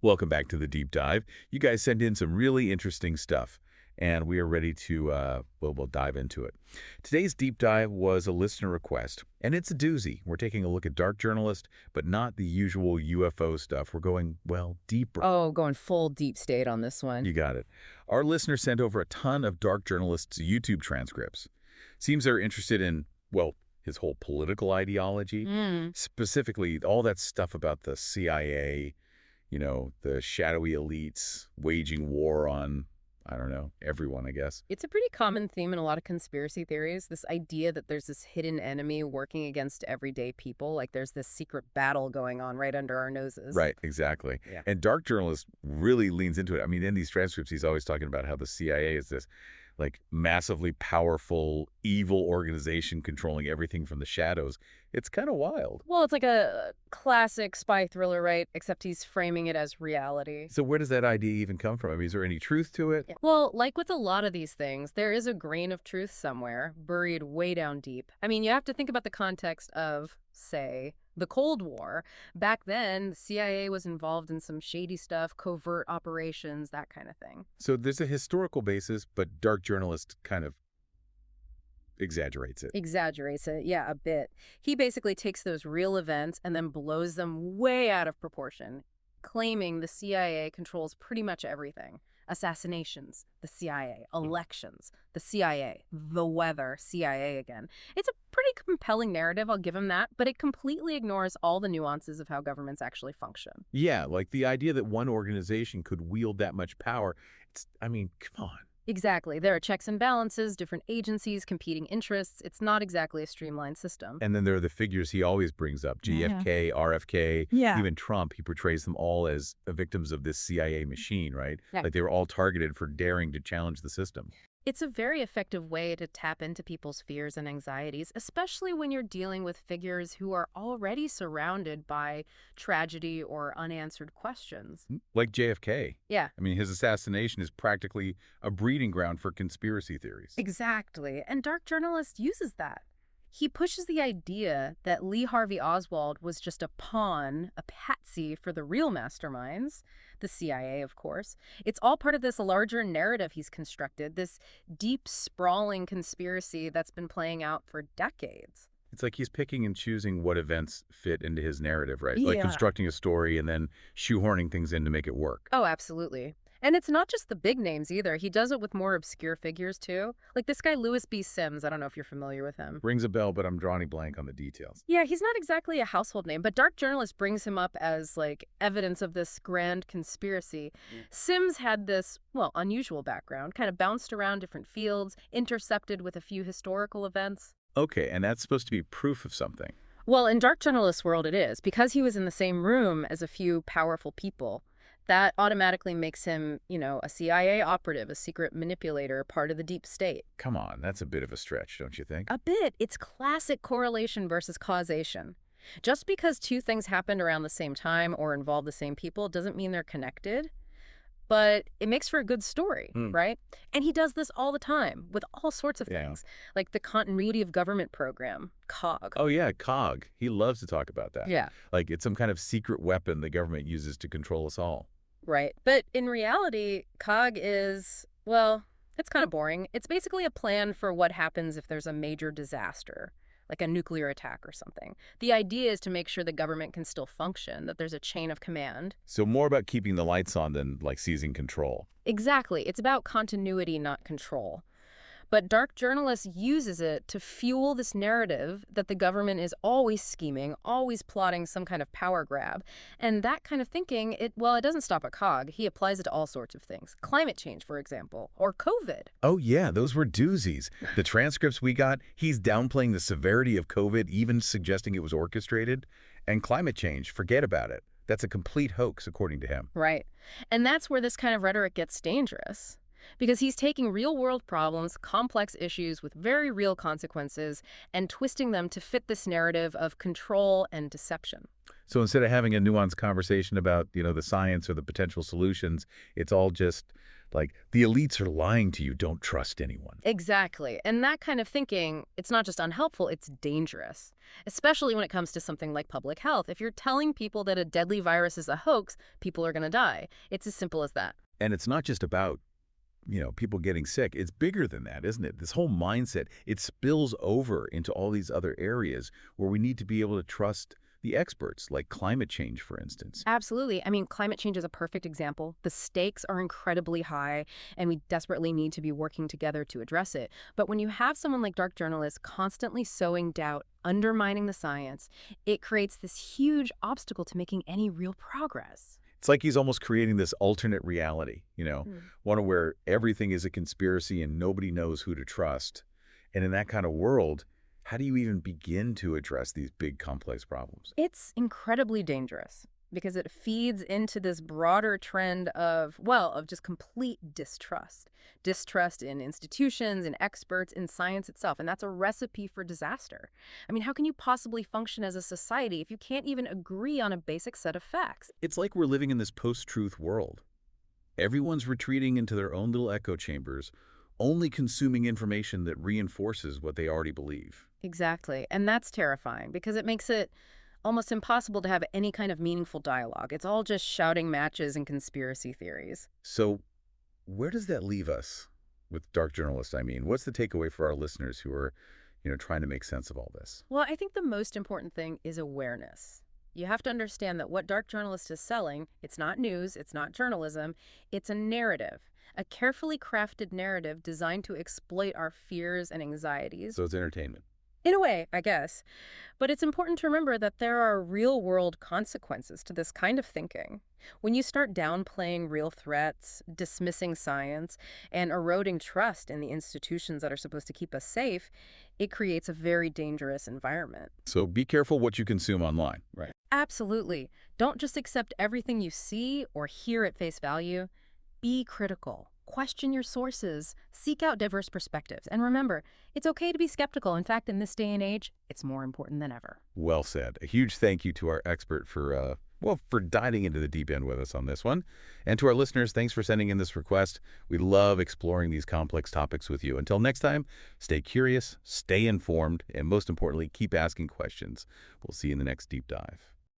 Welcome back to the deep dive. You guys sent in some really interesting stuff, and we are ready to, we'll dive into it. Today's deep dive was a listener request, and it's a doozy. We're taking a look at Dark Journalist, but not the usual UFO stuff. We're going, well, deeper. Oh, going full deep state on this one. You got it. Our listener sent over a ton of Dark Journalist's YouTube transcripts. Seems they're interested in, well, his whole political ideology, specifically all that stuff about the CIA, the shadowy elites waging war on, I don't know, everyone, I guess. It's a pretty common theme in a lot of conspiracy theories, this idea that there's this hidden enemy working against everyday people, like there's this secret battle going on right under our noses. Right, exactly. Yeah. And Dark Journalist really leans into it. I mean, in these transcripts, he's always talking about how the CIA is this massively powerful, evil organization controlling everything from the shadows. It's kind of wild. Well, it's like a classic spy thriller, right? Except he's framing it as reality. So where does that idea even come from? I mean, is there any truth to it? Yeah. Well, like with a lot of these things, there is a grain of truth somewhere, buried way down deep. I mean, you have to think about the context of, say, the Cold War. Back then, the CIA was involved in some shady stuff, covert operations, that kind of thing. So there's a historical basis, but Dark Journalist kind of exaggerates it. Exaggerates it, yeah, a bit. He basically takes those real events and then blows them way out of proportion, claiming the CIA controls pretty much everything. Assassinations, the CIA. Elections, the CIA. The weather, CIA again. It's a pretty compelling narrative, I'll give him that, but it completely ignores all the nuances of how governments actually function. Yeah, like the idea that one organization could wield that much power. I mean, come on. Exactly. There are checks and balances, different agencies, competing interests. It's not exactly a streamlined system. And then there are the figures he always brings up, GFK, RFK, even Trump. He portrays them all as victims of this CIA machine, right? Yeah. Like they were all targeted for daring to challenge the system. It's a very effective way to tap into people's fears and anxieties, especially when you're dealing with figures who are already surrounded by tragedy or unanswered questions. Like JFK. Yeah. I mean, his assassination is practically a breeding ground for conspiracy theories. Exactly. And Dark Journalist uses that. He pushes the idea that Lee Harvey Oswald was just a pawn, a patsy for the real masterminds, the CIA, of course. It's all part of this larger narrative he's constructed, this deep, sprawling conspiracy that's been playing out for decades. It's like he's picking and choosing what events fit into his narrative, right? Like constructing a story and then shoehorning things in to make it work. Oh, absolutely. And it's not just the big names either. He does it with more obscure figures, too. Like this guy, Louis B. Sims. I don't know if you're familiar with him. Rings a bell, but I'm drawing a blank on the details. Yeah, he's not exactly a household name, but Dark Journalist brings him up as, evidence of this grand conspiracy. Sims had this, well, unusual background, kind of bounced around different fields, intercepted with a few historical events. Okay, and that's supposed to be proof of something. Well, in Dark Journalist's world it is, because he was in the same room as a few powerful people. That automatically makes him, a CIA operative, a secret manipulator, part of the deep state. Come on, that's a bit of a stretch, don't you think? A bit. It's classic correlation versus causation. Just because two things happened around the same time or involve the same people doesn't mean they're connected. But it makes for a good story, right? And he does this all the time with all sorts of things, like the Continuity of Government program, COG. Oh, yeah, COG. He loves to talk about that. Yeah. Like it's some kind of secret weapon the government uses to control us all. Right. But in reality, COG is, well, it's kind of boring. It's basically a plan for what happens if there's a major disaster, like a nuclear attack or something. The idea is to make sure the government can still function, that there's a chain of command. So more about keeping the lights on than seizing control. Exactly. It's about continuity, not control. But Dark Journalist uses it to fuel this narrative that the government is always scheming, always plotting some kind of power grab. And that kind of thinking, it doesn't stop at COG. He applies it to all sorts of things. Climate change, for example, or COVID. Oh, yeah, those were doozies. The transcripts we got, he's downplaying the severity of COVID, even suggesting it was orchestrated. And climate change, forget about it. That's a complete hoax, according to him. Right. And that's where this kind of rhetoric gets dangerous. Because he's taking real-world problems, complex issues with very real consequences, and twisting them to fit this narrative of control and deception. So instead of having a nuanced conversation about, the science or the potential solutions, it's all just Like, the elites are lying to you, don't trust anyone. Exactly. And that kind of thinking, it's not just unhelpful, it's dangerous, especially when it comes to something like public health. If you're telling people that a deadly virus is a hoax, people are going to die. It's as simple as that. And it's not just about, people getting sick. It's bigger than that, isn't it? This whole mindset, it spills over into all these other areas where we need to be able to trust the experts, like climate change, for instance. Absolutely. I mean, climate change is a perfect example. The stakes are incredibly high, and we desperately need to be working together to address it. But when you have someone like DarkJournalist constantly sowing doubt, undermining the science, it creates this huge obstacle to making any real progress. It's like he's almost creating this alternate reality, one where everything is a conspiracy and nobody knows who to trust. And in that kind of world, how do you even begin to address these big, complex problems? It's incredibly dangerous because it feeds into this broader trend of just complete distrust. Distrust in institutions, in experts, in science itself. And that's a recipe for disaster. I mean, how can you possibly function as a society if you can't even agree on a basic set of facts? It's like we're living in this post-truth world. Everyone's retreating into their own little echo chambers, only consuming information that reinforces what they already believe. Exactly. And that's terrifying because it makes it almost impossible to have any kind of meaningful dialogue. It's all just shouting matches and conspiracy theories. So where does that leave us with Dark Journalist? I mean, what's the takeaway for our listeners who are, trying to make sense of all this? Well, I think the most important thing is awareness. You have to understand that what Dark Journalist is selling, it's not news, it's not journalism, it's a narrative. A carefully crafted narrative designed to exploit our fears and anxieties. So it's entertainment. In a way, I guess. But it's important to remember that there are real-world consequences to this kind of thinking. When you start downplaying real threats, dismissing science, and eroding trust in the institutions that are supposed to keep us safe, it creates a very dangerous environment. So be careful what you consume online, right? Absolutely. Don't just accept everything you see or hear at face value. Be critical. Question your sources. Seek out diverse perspectives. And remember, it's okay to be skeptical. In fact, in this day and age, it's more important than ever. Well said. A huge thank you to our expert for diving into the deep end with us on this one. And to our listeners, thanks for sending in this request. We love exploring these complex topics with you. Until next time, stay curious, stay informed, and most importantly, keep asking questions. We'll see you in the next deep dive.